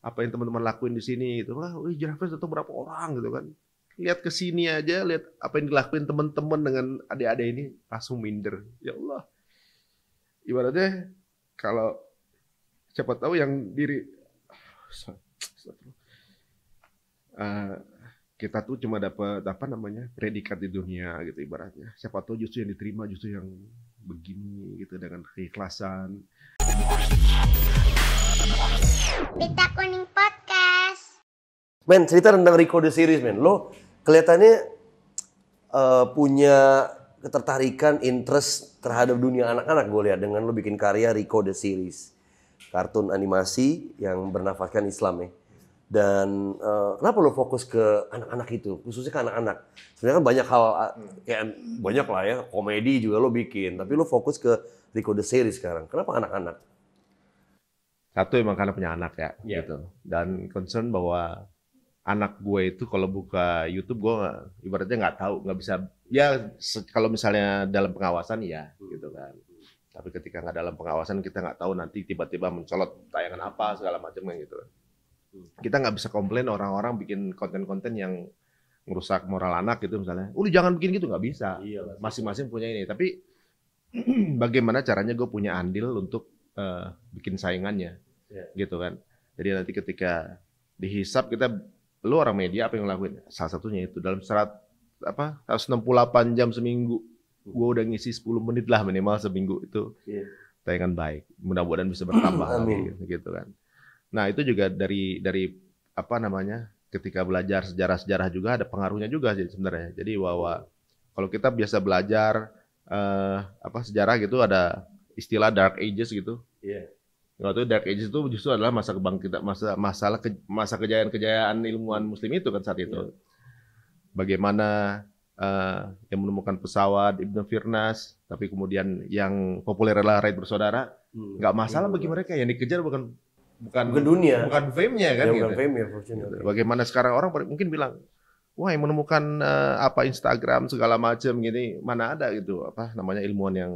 apa yang teman-teman lakuin di sini gitu. Wah, Hijrah Fest datang berapa orang gitu kan. Lihat ke sini aja, lihat apa yang dilakuin teman-teman dengan adik-adik ini, langsung minder. Ya Allah. Ibaratnya kalau siapa tahu yang diri kita tuh cuma dapat apa namanya predikat di dunia gitu ibaratnya. Siapa tahu justru yang diterima justru yang begini gitu dengan keikhlasan. Pita Kuning Podcast. Men, cerita tentang Rico the Series, men. Lo kelihatannya punya ketertarikan, interest terhadap dunia anak-anak. Gue lihat dengan lo bikin karya Rico the Series, kartun animasi yang bernafaskan Islam ya. Dan kenapa lo fokus ke anak-anak itu, khususnya ke anak-anak? Sebenarnya kan banyak hal, kayak banyak lah ya, komedi juga lo bikin. Tapi lo fokus ke Rico the Series sekarang. Kenapa anak-anak? Satu emang karena punya anak ya, gitu. Dan concern bahwa anak gue itu kalau buka YouTube gue ibaratnya nggak tahu, nggak bisa. Ya kalau misalnya dalam pengawasan ya, gitu kan. Tapi ketika nggak dalam pengawasan kita nggak tahu nanti tiba-tiba mencolot tayangan apa segala macam gitu. Kita nggak bisa komplain orang-orang bikin konten-konten yang merusak moral anak gitu misalnya. Lu jangan bikin gitu, nggak bisa. Masing-masing punya ini. Tapi bagaimana caranya gue punya andil untuk bikin saingannya, gitu kan. Jadi nanti ketika dihisap kita, lu orang media apa yang ngelakuin? Salah satunya itu dalam 168 jam seminggu, gue udah ngisi 10 menit lah minimal seminggu itu tayangan baik. Mudah-mudahan bisa bertambah lagi, gitu kan. Nah itu juga dari apa namanya, ketika belajar sejarah-sejarah juga ada pengaruhnya juga sih sebenarnya. Jadi bahwa kalau kita biasa belajar sejarah gitu ada istilah Dark Ages gitu. Waktu Dark Ages itu justru adalah masa kebangkitan, masa kejayaan-kejayaan ilmuwan Muslim itu kan saat itu. Bagaimana yang menemukan pesawat Ibnu Firnas, tapi kemudian yang populer adalah Wright bersaudara, nggak masalah bagi mereka. Yang dikejar bukan dunia, bukan fame-nya kan. Bukan gitu. fame ya, Gitu. Bagaimana sekarang orang mungkin bilang, wah yang menemukan Instagram segala macam gini, mana ada gitu apa namanya ilmuwan yang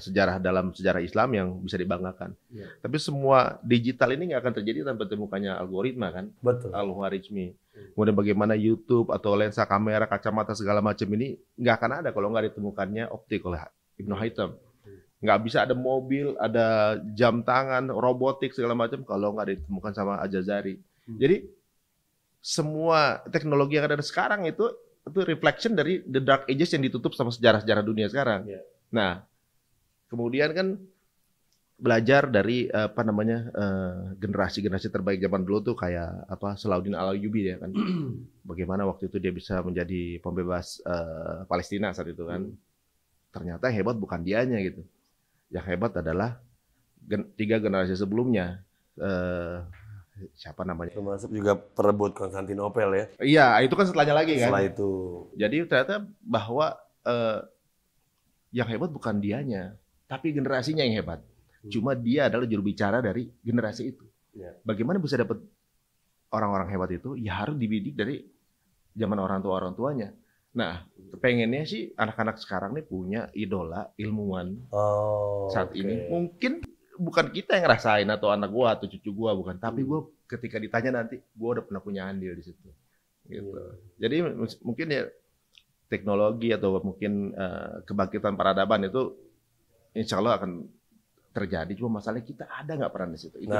sejarah dalam sejarah Islam yang bisa dibanggakan. Tapi semua digital ini nggak akan terjadi tanpa ditemukannya algoritma kan. Betul. Al-Khwarizmi. Kemudian bagaimana YouTube atau lensa kamera, kacamata segala macam ini nggak akan ada kalau nggak ditemukannya optik oleh Ibnu Haytham. Nggak bisa ada mobil, ada jam tangan, robotik segala macam kalau nggak ditemukan sama Al-Jazari. Jadi semua teknologi yang ada sekarang itu reflection dari the dark ages yang ditutup sama sejarah-sejarah dunia sekarang. Nah, kemudian kan belajar dari generasi-generasi terbaik zaman dulu tuh kayak Salahuddin Al-Ayyubi ya kan. Bagaimana waktu itu dia bisa menjadi pembebas Palestina saat itu kan. Ternyata hebat bukan dianya gitu. Yang hebat adalah 3 generasi sebelumnya. Siapa namanya? Termasuk juga perebut Konstantinopel ya. Iya, itu kan setelahnya lagi kan. Setelah itu. Jadi ternyata bahwa yang hebat bukan dianya, tapi generasinya yang hebat. Cuma dia adalah juru bicara dari generasi itu. Bagaimana bisa dapat orang-orang hebat itu? Ya harus dibidik dari zaman orang tuanya. Nah, pengennya sih anak-anak sekarang nih punya idola ilmuwan saat ini. Mungkin bukan kita yang ngerasain atau anak gua atau cucu gua bukan, tapi gua ketika ditanya nanti gua udah pernah punya andil di situ. Gitu. Jadi mungkin ya teknologi atau mungkin kebangkitan peradaban itu insya Allah akan terjadi. Cuma masalahnya kita ada nggak peran di situ? Itu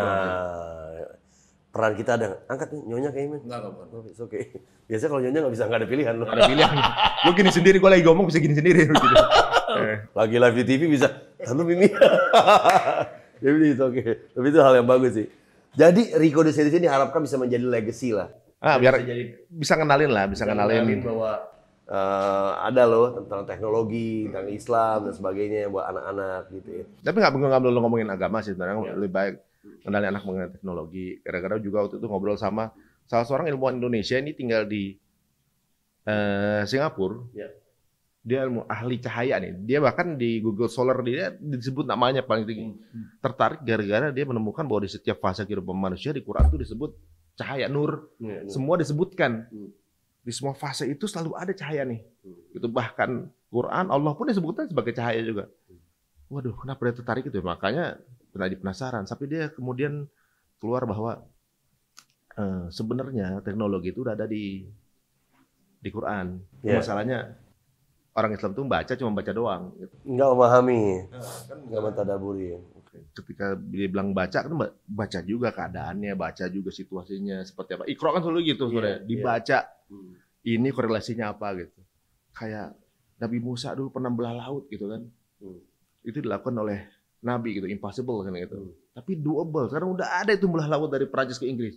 peran kita ada. Angkat nih, Nyonya kayaknya. Enggak. Oke. Biasanya kalau Nyonya nggak ada pilihan loh. Ada pilihan. Gue gini sendiri, gue lagi ngomong bisa gini sendiri. Gitu. Lagi live di TV bisa. Lalu Mimi. Jadi oke. Tapi itu hal yang bagus sih. Jadi Rico the Series ini diharapkan bisa menjadi legacy lah. Biar bisa ngenalin lah, bisa ngenalin bahwa ada loh tentang teknologi, tentang Islam dan sebagainya buat anak-anak gitu ya. Tapi nggak perlu ngomongin agama sih sebenarnya. Lebih baik kenalin anak mengenai teknologi. Gara-gara juga waktu itu ngobrol sama salah seorang ilmuwan Indonesia ini tinggal di Singapura. Dia ahli cahaya nih. Dia bahkan di Google Scholar dia disebut namanya paling tinggi. Tertarik gara-gara dia menemukan bahwa di setiap fase kehidupan manusia di Quran itu disebut cahaya nur. Semua disebutkan. Di semua fase itu selalu ada cahaya nih. Itu bahkan Quran Allah pun disebutkan sebagai cahaya juga. Waduh, kenapa dia tertarik itu? Makanya pernah penasaran. Tapi dia kemudian keluar bahwa sebenarnya teknologi itu udah ada di Quran. Yeah. Masalahnya orang Islam tuh cuma baca doang. Gitu. Nggak memahami, nggak mentadaburi. Ketika dia bilang baca, kan baca juga keadaannya, baca juga situasinya seperti apa. Iqra kan selalu gitu sebenarnya, dibaca. Ini korelasinya apa gitu. Kayak Nabi Musa dulu pernah belah laut gitu kan. Itu dilakukan oleh Nabi gitu, impossible kan gitu. Tapi doable, karena udah ada itu belah laut dari Prancis ke Inggris.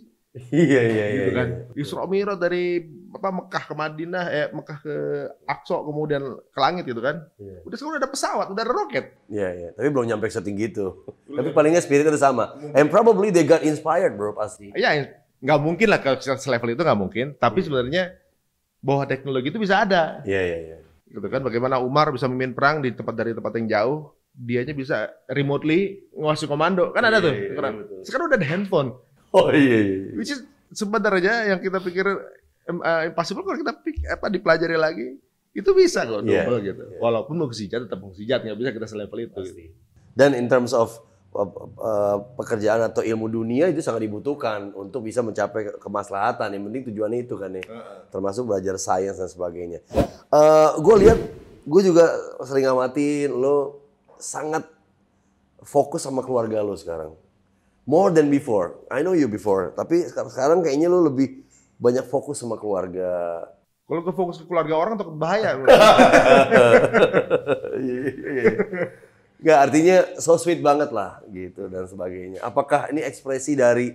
Iya. Gitu kan. Isra Mi'raj dari Mekah ke Madinah, Mekah ke Aqsa kemudian ke langit gitu kan. Udah sekarang udah ada pesawat, udah ada roket. Iya. Tapi belum nyampe setinggi itu. Tapi palingnya spiritnya udah sama. And probably they got inspired, bro, pasti. Iya, nggak mungkin lah kalau selevel itu nggak mungkin. Tapi sebenarnya bahwa teknologi itu bisa ada. Iya. Gitu kan. Bagaimana Umar bisa memimpin perang dari tempat yang jauh, dianya bisa remotely nguasai komando. Kan ada tuh. Sekarang udah ada handphone. Oh iya. Which is sebenarnya yang kita pikir impossible, kalau kita dipelajari lagi itu bisa kok double gitu. Walaupun mukjizat tetap mukjizat, nggak bisa kita selevel itu. Gitu. Dan in terms of pekerjaan atau ilmu dunia itu sangat dibutuhkan untuk bisa mencapai kemaslahatan. Yang penting tujuannya itu kan ya. Termasuk belajar sains dan sebagainya. Gue juga sering ngamatin lo sangat fokus sama keluarga lo sekarang. More than before. I know you before. Tapi sekarang kayaknya lo lebih banyak fokus sama keluarga. Kalau ke fokus ke keluarga orang takut bahaya. Nggak, artinya so sweet banget lah gitu dan sebagainya. Apakah ini ekspresi dari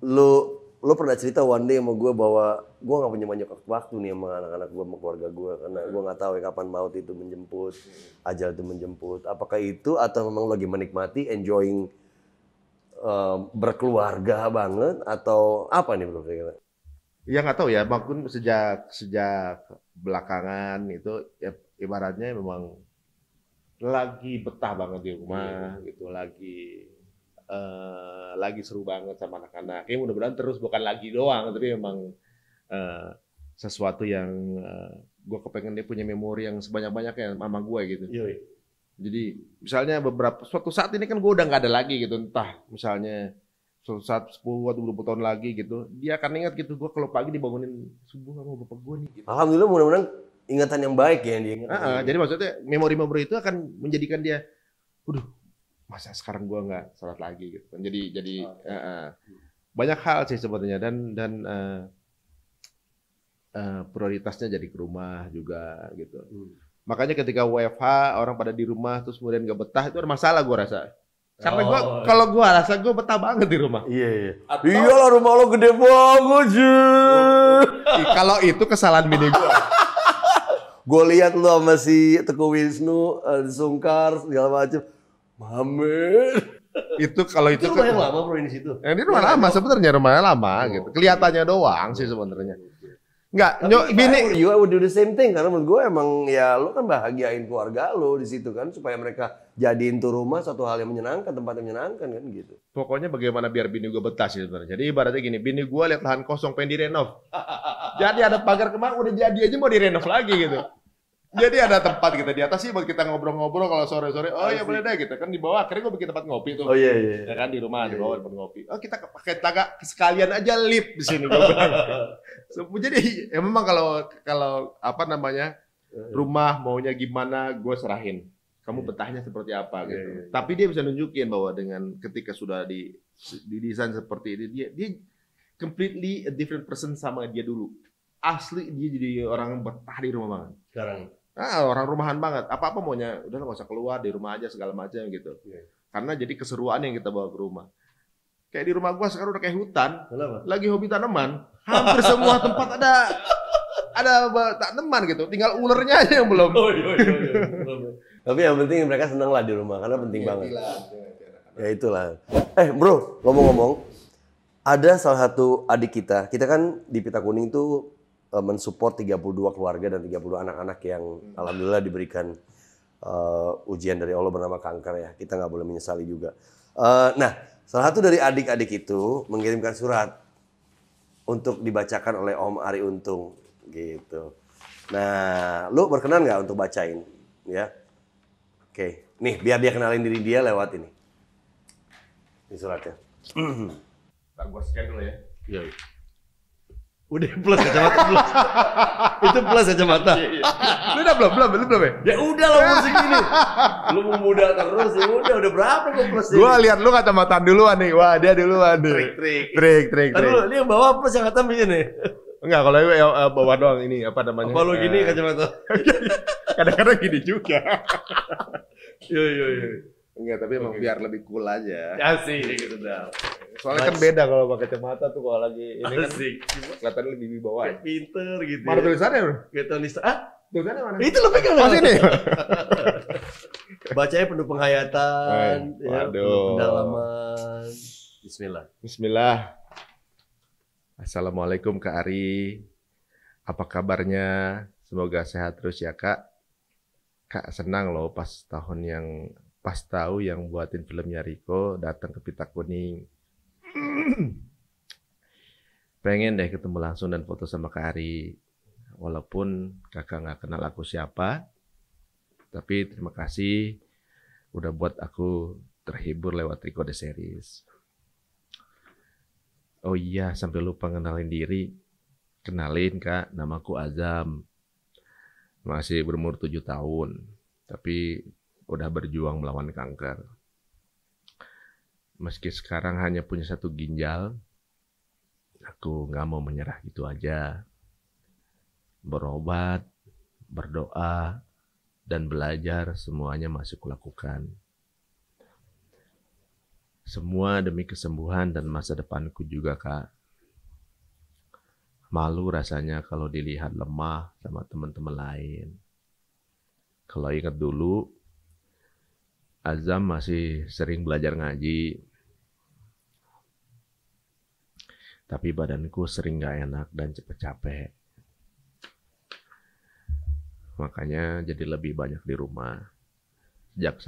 lo pernah cerita one day sama gue bahwa gue nggak punya banyak waktu nih sama anak-anak gue, sama keluarga gue, karena gue nggak tahu ya kapan maut itu menjemput, ajal itu menjemput. Apakah itu atau memang lo lagi menikmati, enjoying berkeluarga banget atau apa nih bro? Ya nggak tahu ya, maupun sejak belakangan itu ya, ibaratnya memang lagi betah banget di rumah gitu, lagi seru banget sama anak-anak. Ya mudah-mudahan terus, bukan lagi doang, tapi memang sesuatu yang gue kepengen dia punya memori yang sebanyak-banyaknya sama gue gitu. Jadi misalnya suatu saat ini kan gue udah nggak ada lagi gitu, entah misalnya suatu saat 10 atau 20 tahun lagi gitu, dia akan ingat gitu, gue kalau pagi dibangunin subuh sama bapak gue nih. Gitu. Alhamdulillah, mudah-mudahan ingatan yang baik ya yang dia ingat. Jadi maksudnya memori-memori itu akan menjadikan dia, masa sekarang gue nggak sholat lagi gitu. Jadi banyak hal sih sebenarnya, dan prioritasnya jadi ke rumah juga gitu. Makanya ketika WFH orang pada di rumah terus kemudian gak betah, itu ada masalah gue rasa. Karena kalau gue rasa gue betah banget di rumah. Iya. Iyalah, rumah lo gede banget sih. Kalau itu kesalahan bini gue. Gue lihat lo sama si Teguh Wisnu, Sungkar segala macam. Mamet. Itu kalau itu rumah yang lama bro di situ. Ini rumah lama sebenarnya, rumahnya lama gitu. Kelihatannya doang sih sebenarnya. Enggak, bini you would do the same thing, karena menurut gue emang ya lo kan bahagiain keluarga lo di situ kan, supaya mereka jadiin tuh rumah satu hal yang menyenangkan, tempat yang menyenangkan kan gitu. Pokoknya bagaimana biar bini gue betah sih sebenarnya. Jadi ibaratnya gini, bini gue lihat lahan kosong pengen direnov. Jadi ada pagar kemarin udah jadi aja mau direnov lagi gitu. Jadi ada tempat kita di atas sih buat kita ngobrol-ngobrol kalau sore-sore. Oh ya boleh deh gitu kan, di bawah akhirnya gue bikin tempat ngopi tuh. Oh iya. Ya kan di rumah di bawah tempat ngopi. Oh kita pakai tangga sekalian aja lift di sini gue bilang. Jadi ya memang kalau apa namanya rumah maunya gimana gue serahin. Kamu betahnya seperti apa gitu. Tapi dia bisa nunjukin bahwa dengan ketika sudah didesain seperti ini, dia completely a different person sama dia dulu. Asli dia jadi orang betah di rumah banget. Sekarang orang rumahan banget. Apa-apa maunya udah nggak usah keluar, di rumah aja segala macam gitu. Karena jadi keseruan yang kita bawa ke rumah. Kayak di rumah gua sekarang udah kayak hutan. Kenapa? Lagi hobi tanaman. Hampir semua tempat ada tanaman gitu. Tinggal ulernya aja yang belum. Tapi yang penting mereka senang lah di rumah, karena penting banget. Ya itulah. Bro, ngomong-ngomong, ada salah satu adik kita kan di Pita Kuning tuh mensupport 32 keluarga dan 30 anak-anak yang alhamdulillah diberikan ujian dari Allah bernama kanker ya. Kita nggak boleh menyesali juga. Nah, salah satu dari adik-adik itu mengirimkan surat untuk dibacakan oleh Om Ari Untung gitu. Nah, lu berkenan nggak untuk bacain? Ya, oke. Nih, biar dia kenalin diri dia lewat ini. Ini suratnya. Ntar gua scan dulu ya. Iya. Udah plus kacamata plus. Itu plus kacamata. Lu udah belum ya? Ya udah lah umur segini. Lu mau muda terus ya udah berapa gua plus ini? Gua lihat lu kacamata duluan nih. Wah, dia duluan nih. Trik. Aduh, ini yang bawa plus yang kata begini. Enggak, kalau bawa doang ini apa namanya? Apa lu gini kacamata? Kadang-kadang gini juga. Iya. Enggak, tapi emang biar lebih cool aja. Asik gitu dah. Soalnya kan beda kalau pakai kacamata tuh kalau lagi ini kan Asik. kelihatan lebih wibawa. Kayak pinter gitu. Mana tulisannya, Bro? Kayak tulis Tulisannya mana? itu lo pegang. Oh, sini. Bacanya penuh penghayatan, ya, Waduh. penuh pendalaman. Bismillah. Bismillah. Assalamualaikum Kak Ari. Apa kabarnya? Semoga sehat terus ya Kak. Kak senang loh pas tahu yang buatin filmnya Riko datang ke Pita Kuning. Pengen deh ketemu langsung dan foto sama Kak Ari. Walaupun kakak nggak kenal aku siapa, tapi terima kasih udah buat aku terhibur lewat Riko The Series. Oh iya, sampai lupa ngenalin diri. Kenalin Kak, namaku Azam. Masih berumur 7 tahun, tapi udah berjuang melawan kanker. Meski sekarang hanya punya 1 ginjal, aku nggak mau menyerah gitu aja. Berobat, berdoa, dan belajar semuanya masih kulakukan. Semua demi kesembuhan dan masa depanku juga, Kak. Malu rasanya kalau dilihat lemah sama teman-teman lain. Kalau ingat dulu, Azam masih sering belajar ngaji. Tapi badanku sering gak enak dan cepet capek. Makanya jadi lebih banyak di rumah. Sejak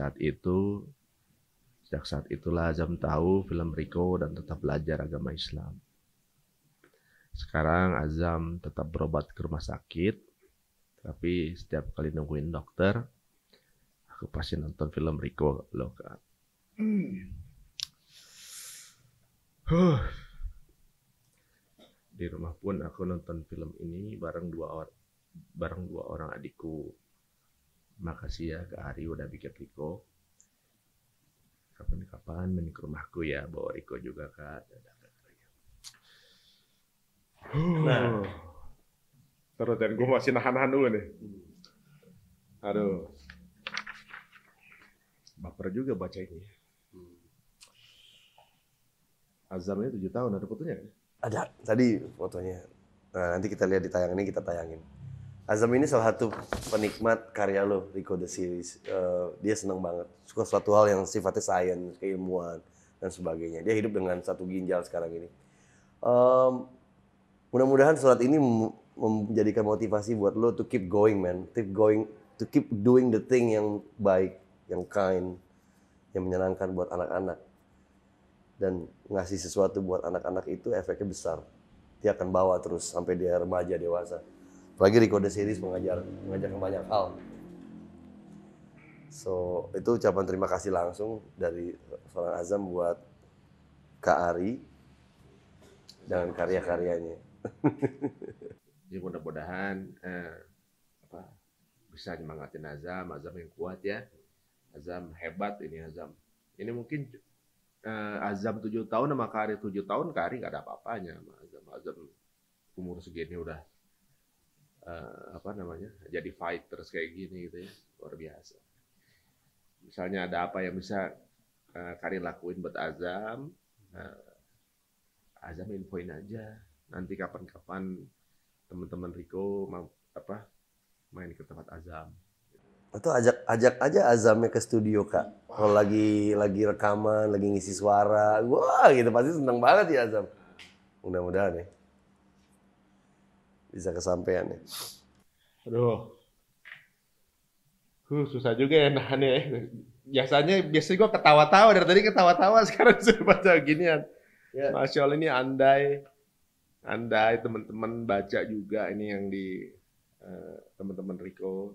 saat itulah Azam tahu film Riko dan tetap belajar agama Islam. Sekarang Azam tetap berobat ke rumah sakit, tapi setiap kali nungguin dokter, aku pasti nonton film Riko loh Kak. Di rumah pun aku nonton film ini bareng dua orang adikku. Makasih ya Kak Ari udah bikin Riko. Kapan-kapan main ke rumahku ya, bawa Riko juga Kak. Nah, terus dan gue masih nahan-nahan dulu nih. Aduh, baper juga baca ini. Azam ini 7 tahun, ada fotonya kan? Ada tadi fotonya. Nah, nanti kita lihat di tayangan ini, kita tayangin. Azam ini salah satu penikmat karya lo, Riko The Series. Dia senang banget, suka suatu hal yang sifatnya sains, keilmuan, dan sebagainya. Dia hidup dengan 1 ginjal sekarang ini. Mudah-mudahan surat ini menjadikan motivasi buat lo to keep going, man. To keep doing the thing yang baik, yang kind, yang menyenangkan buat anak-anak. Dan ngasih sesuatu buat anak-anak itu efeknya besar. Dia akan bawa terus sampai dia remaja, dewasa. Apalagi Riko The Series mengajarkan banyak hal. So, itu ucapan terima kasih langsung dari seorang Azam buat Kak Ari dengan karya-karyanya. Jadi mudah-mudahan bisa nyemangatin Azam yang kuat ya. Azam hebat ini Azam. Ini mungkin Azam 7 tahun sama Kak Ari 7 tahun, Kak Ari nggak ada apa-apanya sama Azam. Azam umur segini udah jadi fighters kayak gini gitu ya, luar biasa. Misalnya ada apa yang bisa Kak Ari lakuin buat Azam, Azam infoin aja. Nanti kapan-kapan teman-teman Riko main ke tempat Azam. Atau ajak aja Azamnya ke studio Kak. Kalau lagi rekaman, lagi ngisi suara, wah gitu pasti seneng banget ya Azam. Mudah-mudahan ya bisa kesampaian ya. Aduh, susah juga ya nahannya ya. Biasanya gue ketawa-tawa dari tadi ketawa-tawa, sekarang sudah baca ginian. Ya. Masya Allah, ini andai teman-teman baca juga ini yang di teman-teman Riko.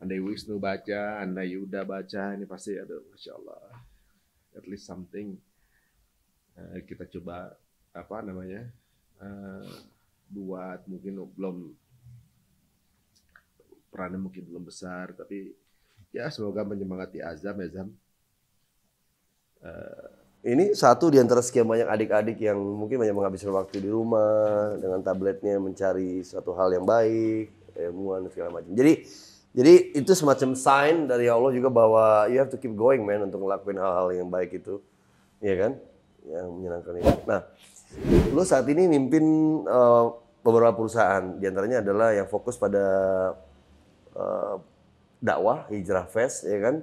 Andai Wisnu baca, andai Yuda baca, ini pasti ada, Masya Allah, at least something. kita coba apa namanya buat, mungkin belum perannya mungkin belum besar, tapi ya semoga menyemangati Azam ya Zam. Ini satu di antara sekian banyak adik-adik yang mungkin banyak menghabiskan waktu di rumah dengan tabletnya mencari suatu hal yang baik, ilmuwan segala macam. Jadi itu semacam sign dari Allah juga bahwa you have to keep going man untuk ngelakuin hal-hal yang baik itu, iya kan? Yang menyenangkan itu. Nah, lu saat ini mimpin beberapa perusahaan, di antaranya adalah yang fokus pada dakwah, Hijrah Fest, ya kan?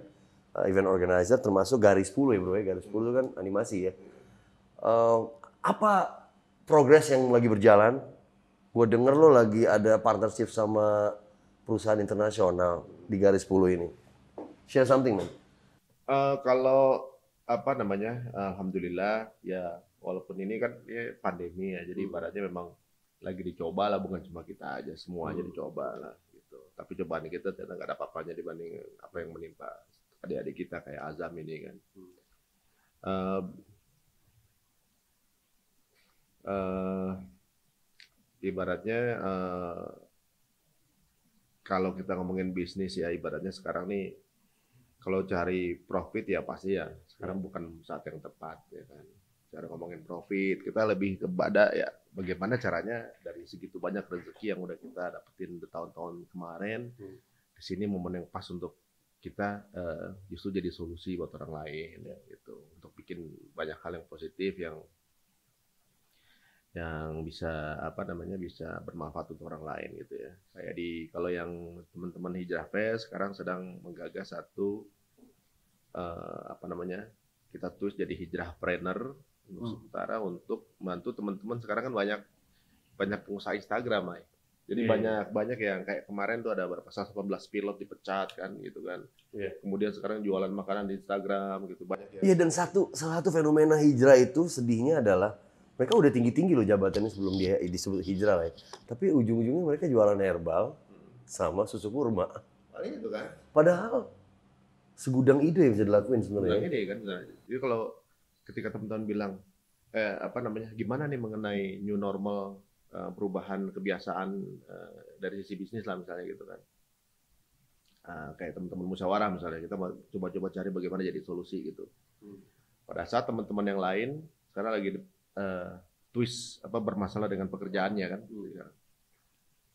Event organizer, termasuk Garis 10 ya bro ya. Garis 10 kan animasi ya. Apa progres yang lagi berjalan? Gue denger lo lagi ada partnership sama perusahaan internasional di Garis 10 ini. Share something man. Kalau apa namanya, alhamdulillah ya, walaupun ini kan ya pandemi ya, jadi ibaratnya memang lagi dicoba lah, bukan cuma kita aja, semuanya dicoba lah gitu. Tapi cobaan kita ternyata nggak ada apa-apanya dibanding apa yang menimpa adik-adik kita kayak Azam ini kan. Ibaratnya kalau kita ngomongin bisnis ya, ibaratnya sekarang nih kalau cari profit ya pasti ya sekarang bukan saat yang tepat ya kan. Cara ngomongin profit, kita lebih kepada ya bagaimana caranya dari segitu banyak rezeki yang udah kita dapetin tahun-tahun kemarin, ke sini momen yang pas untuk kita justru jadi solusi buat orang lain ya gitu, untuk bikin banyak hal yang positif yang bisa apa namanya, bisa bermanfaat untuk orang lain gitu ya. Kayak kalau yang teman-teman Hijrah Fest sekarang sedang menggagas satu apa namanya, kita tulis jadi Hijrah Trainer untuk sementara, untuk membantu teman-teman. Sekarang kan banyak pengusaha Instagram, Mai. Jadi banyak yang kayak kemarin tuh ada berapa 18 pilot dipecat kan gitu kan. Kemudian sekarang jualan makanan di Instagram gitu, banyak ya. Iya, dan salah satu fenomena hijrah itu sedihnya adalah mereka udah tinggi-tinggi loh jabatannya sebelum dia disebut hijrah ya. Tapi ujung-ujungnya mereka jualan herbal sama susu kurma. Paling itu kan. Padahal segudang ide yang bisa dilakuin sebenarnya. Segudang ide kan. Jadi kalau ketika teman-teman bilang apa namanya, gimana nih mengenai new normal, perubahan kebiasaan dari sisi bisnis lah misalnya gitu kan. Kayak teman-teman musyawarah misalnya, kita coba-coba cari bagaimana jadi solusi gitu. Pada saat teman-teman yang lain sekarang lagi twist apa bermasalah dengan pekerjaannya kan.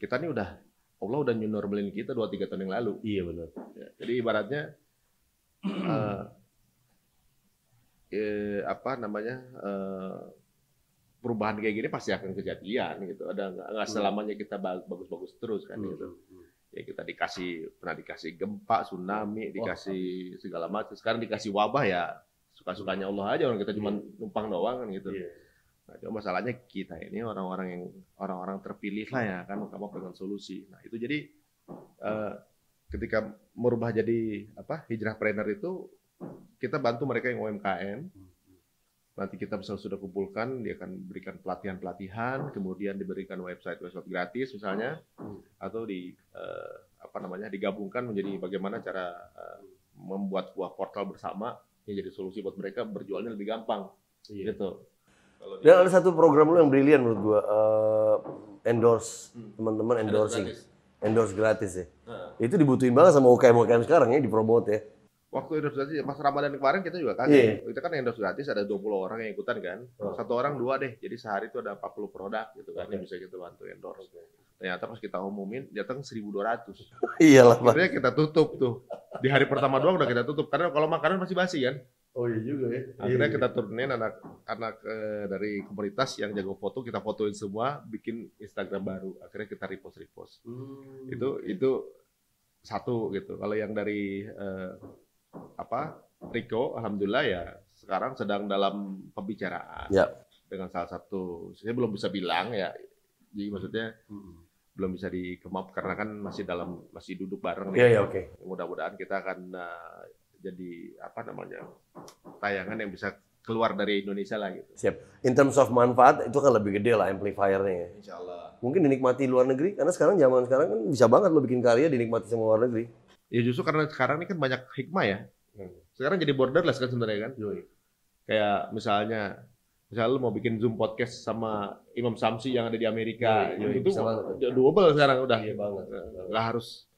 Kita nih Allah udah new normalin kita 2-3 tahun yang lalu. Iya benar. Ya, jadi ibaratnya apa namanya, perubahan kayak gini pasti akan kejadian gitu. Ada nggak selamanya kita bagus-bagus terus kan gitu. Ya kita pernah dikasih gempa, tsunami, dikasih segala macam. Sekarang dikasih wabah ya suka-sukanya Allah aja, orang kita cuma numpang doang kan gitu. Nah, cuma masalahnya kita ini orang-orang terpilih lah ya kan, kamu dengan solusi. Nah itu jadi ketika merubah jadi apa Hijrah Trainer itu, kita bantu mereka yang UMKM. Nanti kita sudah kumpulkan, dia akan berikan pelatihan-pelatihan, kemudian diberikan website gratis misalnya, atau apa namanya, digabungkan menjadi bagaimana cara membuat sebuah portal bersama yang jadi solusi buat mereka berjualnya lebih gampang. Gitu. Dan ada satu program lu yang brilian menurut gua, endorse teman-teman, endorse gratis ya. Itu dibutuhin banget sama UKM sekarang ya, dipromote ya. Waktu endorse gratis pas Ramadan kemarin kita juga kaget. Kita kan endorse gratis ada 20 orang yang ikutan kan. Satu orang 2 deh. Jadi sehari itu ada 40 produk gitu kan yang bisa kita bantu endorse. Ternyata pas kita umumin datang 1.200. Iyalah, Pak. Akhirnya kita tutup tuh. Di hari pertama doang udah kita tutup karena kalau makanan masih basi kan. Oh iya juga ya. Akhirnya kita turunin anak-anak dari komunitas yang jago foto, kita fotoin semua, bikin Instagram baru. Akhirnya kita repost. Itu satu gitu. Kalau yang dari Rico, alhamdulillah ya sekarang sedang dalam pembicaraan dengan salah satu, saya belum bisa bilang ya, jadi maksudnya belum bisa dikemap karena kan masih duduk bareng nih. Oke. Mudah-mudahan kita akan jadi apa namanya, tayangan yang bisa keluar dari Indonesia lah gitu. Siap. In terms of manfaat itu kan lebih gede lah amplifiernya ya. Insyaallah. Mungkin dinikmati luar negeri karena zaman sekarang kan bisa banget lo bikin karya dinikmati sama luar negeri. Ya justru karena sekarang ini kan banyak hikmah ya. Sekarang jadi borderless kan sebenarnya kan. Kayak misalnya Misalnya lu mau bikin Zoom podcast sama Imam Samsi yang ada di Amerika, Iya, itu bisa banget. double sekarang udah. Iya banget. Nggak harus.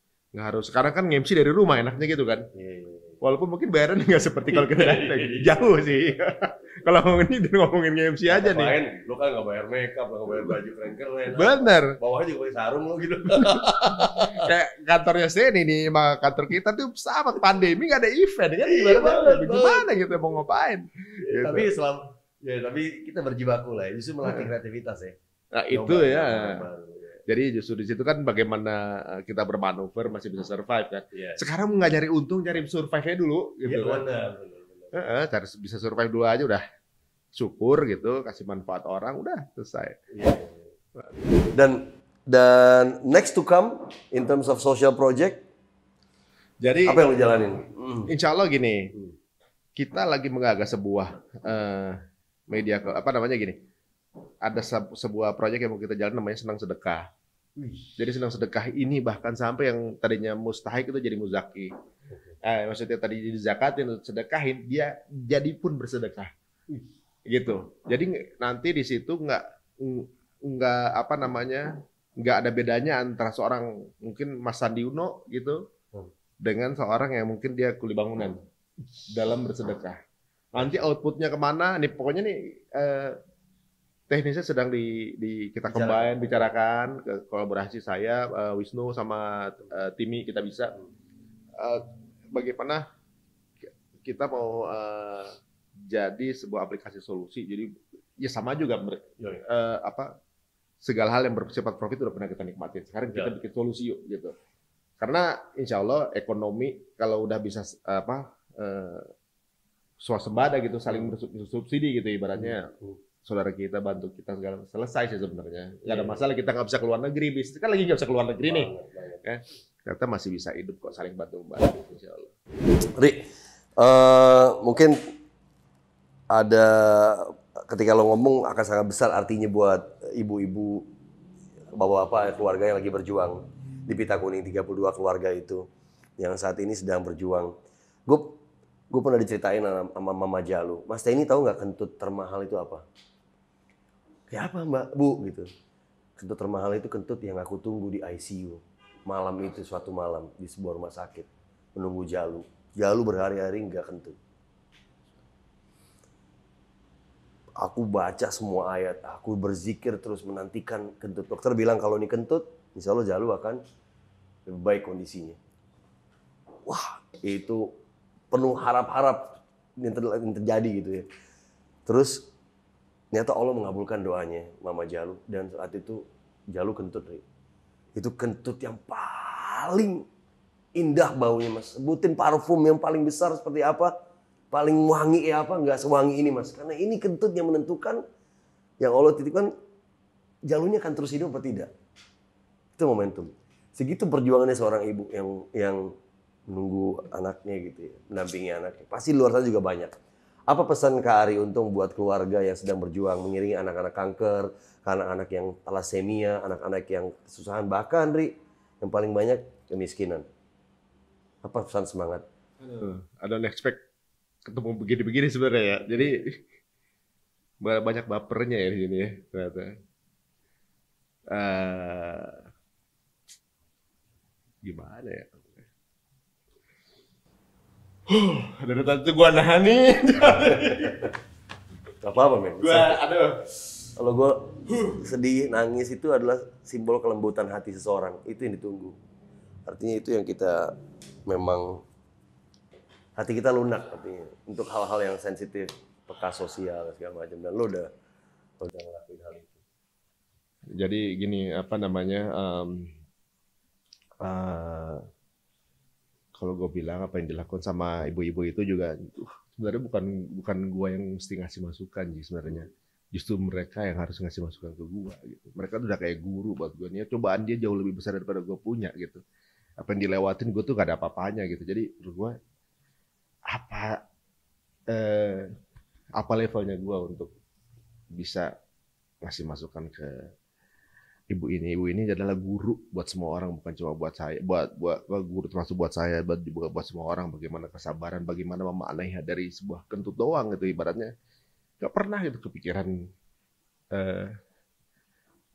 Sekarang kan nge-MC dari rumah enaknya gitu kan. Iya. Walaupun mungkin bayarannya nggak seperti kalau kita datang, jauh sih. Kalau ngomongin nge-MC aja nih. Lu kan nggak bayar makeup, nggak bayar baju keren-keren. Bener. Bawahnya juga pakai sarung lu gitu. Kayak kantornya Seni nih, sama kantor kita tuh sama pandemi nggak ada event kan, Iya, banget. gimana gitu mau ngapain? Gitu. Tapi kita berjibaku lah, justru melatih kreativitas ya. Nah itu ya. Jadi justru di situ kan bagaimana kita bermanuver masih bisa survive kan. Iya. Sekarang nggak nyari untung, cari survive-nya dulu gitu Iya, kan. benar. Cari bisa survive dulu aja udah syukur gitu, kasih manfaat orang udah selesai. Iya. Dan next to come in terms of social project, Jadi apa yang lu jalanin? insya Allah gini, kita lagi menggagas sebuah media gini. Ada sebuah proyek yang mau kita jalan namanya Senang Sedekah. Jadi Senang Sedekah ini bahkan sampai yang tadinya mustahik itu jadi muzaki. Maksudnya tadi dizakatin, sedekahin, dia jadi pun bersedekah. Gitu. Jadi nanti di situ nggak nggak ada bedanya antara seorang mungkin Mas Sandi Uno gitu dengan seorang yang mungkin dia kuli bangunan dalam bersedekah. Nanti outputnya kemana? Nih pokoknya nih teknisnya sedang kita combine, bicarakan ke kolaborasi saya, Wisnu sama Timi kita bisa bagaimana kita mau jadi sebuah aplikasi solusi. Jadi ya sama juga segala hal yang bersifat profit udah pernah kita nikmatin. Sekarang kita bikin solusi yuk gitu. Karena insya Allah ekonomi kalau udah bisa swasembada gitu, saling bersubsidi gitu ibaratnya. Saudara kita bantu kita segala selesai sih sebenarnya. Nggak ada masalah kita nggak bisa keluar negeri, bisnis kan lagi nggak bisa keluar negeri nih. Ya, kita masih bisa hidup kok saling bantu membantu insya Allah. Ri, mungkin ada ketika lo ngomong akan sangat besar artinya buat ibu-ibu, bapak-bapak, keluarga yang lagi berjuang di Pita Kuning 32 keluarga itu yang saat ini sedang berjuang. Gue pernah diceritain sama Mama Jalu, Mas Teni tahu nggak kentut termahal itu apa? Kayak apa Mbak, Bu gitu. Kentut termahal itu kentut yang aku tunggu di ICU. Malam itu suatu malam di sebuah rumah sakit menunggu Jalu. Jalu berhari-hari nggak kentut. Aku baca semua ayat, aku berzikir terus menantikan kentut. Dokter bilang kalau ini kentut, insya Allah Jalu akan lebih baik kondisinya. Wah, itu penuh harap-harap yang terjadi gitu ya. Terus ternyata Allah mengabulkan doanya Mama Jalu dan saat itu Jalu kentut. Itu kentut yang paling indah baunya Mas. Sebutin parfum yang paling besar seperti apa, paling wangi apa, nggak sewangi ini Mas. Karena ini kentut yang menentukan yang Allah titipkan Jalunya akan terus hidup atau tidak. Itu momentum. Segitu perjuangannya seorang ibu yang menunggu anaknya gitu ya, mendampingi anaknya. Pasti luar sana juga banyak. Apa pesan Kak Ari Untung buat keluarga yang sedang berjuang mengiringi anak-anak kanker, anak-anak yang thalassemia, anak-anak yang kesusahan, bahkan Ri, yang paling banyak kemiskinan. Apa pesan semangat? I don't expect ketemu begini-begini sebenarnya ya. Jadi banyak bapernya ya di sini ya ternyata. Gimana ya? Dari tadi gua nahan nih. Gak apa-apa men. Kalau gue sedih, nangis itu adalah simbol kelembutan hati seseorang. Itu yang ditunggu. Artinya itu yang kita memang hati kita lunak artinya untuk hal-hal yang sensitif, peka sosial segala macam. Dan lo udah ngelakuin hal itu. Jadi gini kalau gue bilang apa yang dilakukan sama ibu-ibu itu juga sebenarnya bukan gue yang mesti ngasih masukan sih sebenarnya. Justru mereka yang harus ngasih masukan ke gue gitu. Mereka tuh udah kayak guru buat gue nih. Cobaan dia jauh lebih besar daripada gue punya gitu. Apa yang dilewatin gue tuh gak ada apa-apanya gitu. Jadi menurut gue apa levelnya gue untuk bisa ngasih masukan ke ibu ini. Ibu ini adalah guru buat semua orang, bukan cuma buat saya, buat guru termasuk buat saya, buat semua orang. Bagaimana kesabaran, bagaimana memaknai dari sebuah kentut doang gitu ibaratnya. nggak pernah gitu kepikiran eh,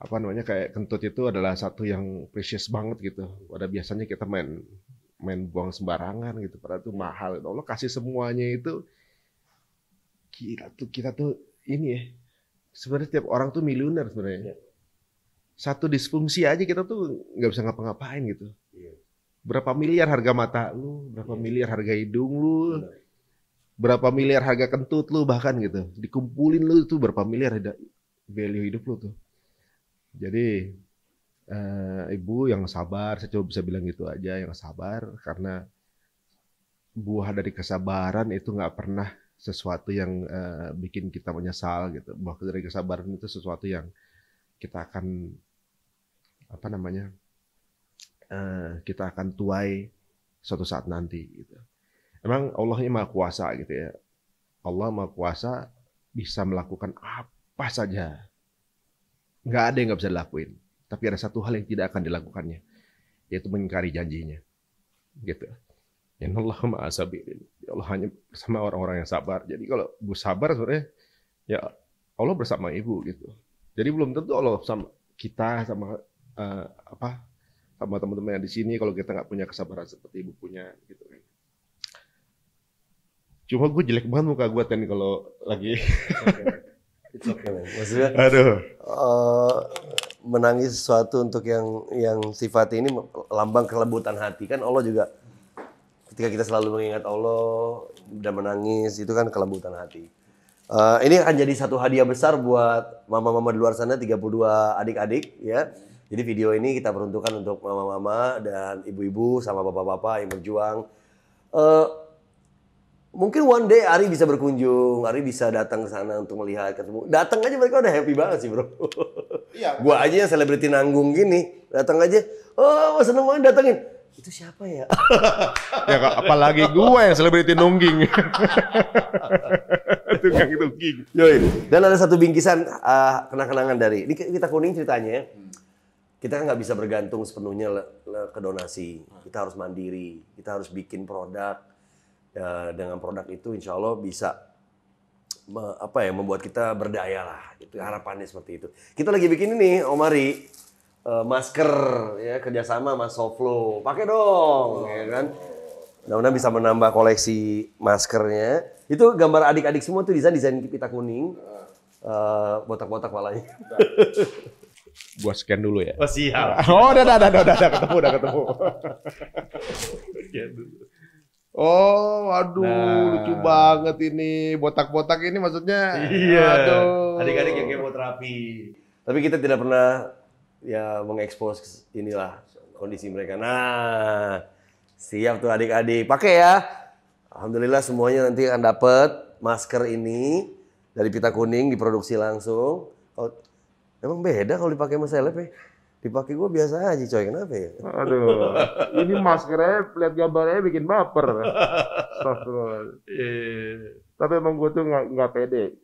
apa namanya kayak kentut itu adalah satu yang precious banget gitu. Pada biasanya kita main main buang sembarangan gitu, padahal itu mahal. Allah kasih semuanya itu, kita tuh ini ya. Sebenarnya tiap orang tuh miliuner sebenarnya. Satu disfungsi aja kita tuh nggak bisa ngapa-ngapain gitu. Berapa miliar harga mata lu, berapa miliar harga hidung lu, berapa miliar harga kentut lu bahkan gitu. Dikumpulin lu itu berapa miliar ada value hidup lu tuh. Jadi ibu yang sabar, saya coba bisa bilang gitu aja, yang sabar, karena buah dari kesabaran itu nggak pernah sesuatu yang bikin kita menyesal gitu. Buah dari kesabaran itu sesuatu yang kita akan apa namanya kita akan tuai suatu saat nanti gitu. Emang Allahnya Maha Kuasa gitu ya. Allah Maha Kuasa bisa melakukan apa saja. Nggak ada yang nggak bisa dilakuin. Tapi ada satu hal yang tidak akan dilakukannya, yaitu mengingkari janjinya. Gitu. Allah Maha Sabirin. Allah hanya bersama orang-orang yang sabar. Jadi kalau ibu sabar sebenarnya, ya Allah bersama ibu gitu. Jadi belum tentu Allah sama kita, sama sama teman-teman yang di sini kalau kita nggak punya kesabaran seperti ibu punya gitu kan. Cuma gue jelek banget muka gue Ten kalau lagi. It's okay, man. Maksudnya, Aduh. menangis sesuatu untuk yang sifat ini lambang kelembutan hati kan. Allah juga ketika kita selalu mengingat Allah dan menangis itu kan kelembutan hati. Ini akan jadi satu hadiah besar buat mama-mama di luar sana, 32 adik-adik ya. Jadi video ini kita peruntukkan untuk mama-mama dan ibu-ibu sama bapak-bapak yang berjuang. Mungkin one day Ari bisa berkunjung, Ari bisa datang ke sana untuk melihat ketemu. Datang aja mereka udah happy banget sih, bro. Iya. Gua aja yang selebriti nanggung gini, datang aja, oh seneng banget datengin. Itu siapa ya? Ya apalagi gue yang selebriti nungging. Tukang nungging. Yoi. Dan ada satu bingkisan kenang-kenangan dari ini kita kuning ceritanya. Kita kan nggak bisa bergantung sepenuhnya ke donasi. Kita harus mandiri. Kita harus bikin produk. Dengan produk itu insya Allah bisa membuat kita berdaya lah. Itu harapannya seperti itu. Kita lagi bikin ini, Om Ari, masker ya kerjasama sama Soflo. Pakai dong, ya kan? Mudah-mudahan bisa menambah koleksi maskernya. Itu gambar adik-adik semua tuh desain pita kuning, botak-botak malahnya. Gua scan dulu ya. Oh siap. Oh udah ketemu. Oh, aduh, lucu banget ini. Botak-botak ini maksudnya. Iya. Aduh. Adik-adik yang kemoterapi. Tapi kita tidak pernah ya mengekspos inilah kondisi mereka. Nah, siap tuh adik-adik. Pakai ya. Alhamdulillah semuanya nanti akan dapat masker ini dari pita kuning diproduksi langsung. Emang beda kalau dipakai sama seleb ya? Dipakai gue biasa aja coy, kenapa ya? Aduh, ini maskernya, lihat gambarnya bikin baper. Tapi emang gue tuh nggak pede,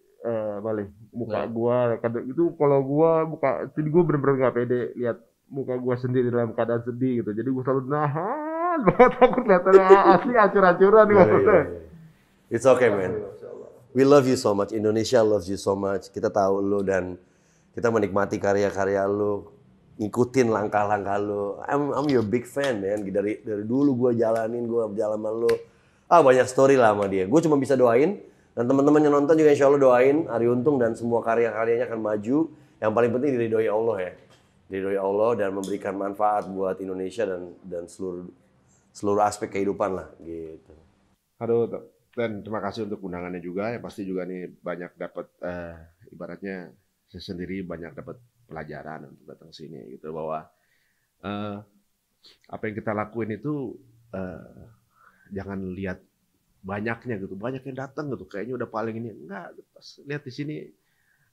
balik muka gue. Kadang itu kalau gue buka, jadi gue bener-bener nggak pede lihat muka gue sendiri dalam keadaan sedih gitu. Jadi gue selalu nahan, banget takut lihatnya asli acur-acuran nih maksudnya. It's okay man. We love you so much. Indonesia loves you so much. Kita tahu lo dan kita menikmati karya-karya lo. Ngikutin langkah-langkah lo. I'm your big fan, man. Dari dulu gue jalanin, gue berjalan sama lo. Banyak story lah sama dia. Gue cuma bisa doain. Dan teman-teman yang nonton juga insya Allah doain. Ari Untung dan semua karya-karyanya akan maju. Yang paling penting diridhoi Allah ya. Diridhoi Allah dan memberikan manfaat buat Indonesia dan seluruh aspek kehidupan lah. Gitu. Aduh, dan terima kasih untuk undangannya juga. Yang pasti juga nih banyak dapat, ibaratnya saya sendiri banyak dapat pelajaran untuk datang sini gitu, bahwa apa yang kita lakuin itu jangan lihat banyaknya gitu, banyak yang datang gitu kayaknya udah paling ini, enggak, pas lihat di sini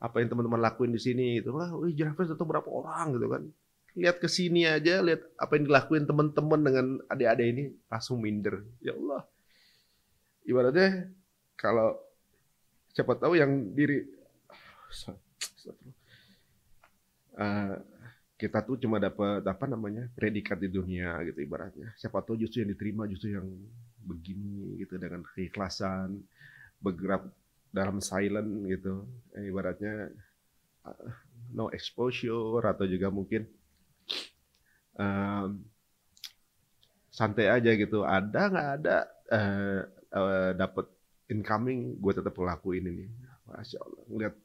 apa yang teman-teman lakuin di sini gitu, wih Jarafest datang berapa orang gitu kan, lihat ke sini aja, lihat apa yang dilakuin teman-teman dengan adik-adik ini langsung minder. Ya Allah, ibaratnya kalau siapa tahu yang kita tuh cuma dapat apa namanya predikat di dunia gitu ibaratnya. Siapa tahu justru yang diterima justru yang begini gitu, dengan keikhlasan bergerak dalam silent gitu, ibaratnya no exposure atau juga mungkin santai aja gitu. Ada nggak ada dapat incoming, gue tetap ngelakuin ini. Masya Allah, ngeliat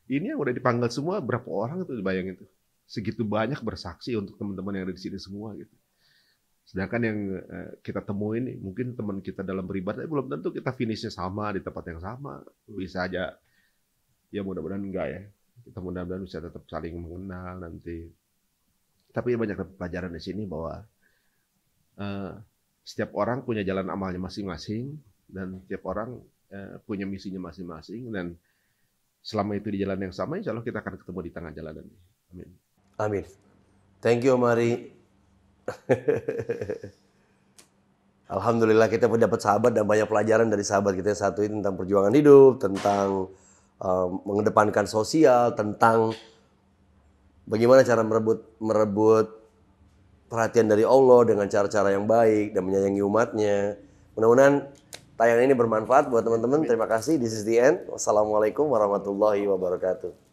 ini yang udah dipanggil semua berapa orang tuh, bayangin tuh, segitu banyak bersaksi untuk teman-teman yang ada di sini semua gitu. Sedangkan yang kita temuin nih, mungkin teman kita dalam beribadah belum tentu kita finishnya sama di tempat yang sama, bisa aja ya, mudah-mudahan enggak ya. Kita mudah-mudahan bisa tetap saling mengenal nanti. Tapi banyak pelajaran di sini bahwa setiap orang punya jalan amalnya masing-masing dan setiap orang punya misinya masing-masing, dan selama itu di jalan yang sama, insya Allah kita akan ketemu di tengah jalan ini. Amin. Amin. Thank you, Mari. Alhamdulillah kita dapat sahabat dan banyak pelajaran dari sahabat kita yang satu ini tentang perjuangan hidup, tentang mengedepankan sosial, tentang bagaimana cara merebut perhatian dari Allah dengan cara-cara yang baik dan menyayangi umatnya. Mudah-mudahan tayangan ini bermanfaat buat teman-teman. Terima kasih. This is the end. Wassalamualaikum warahmatullahi wabarakatuh.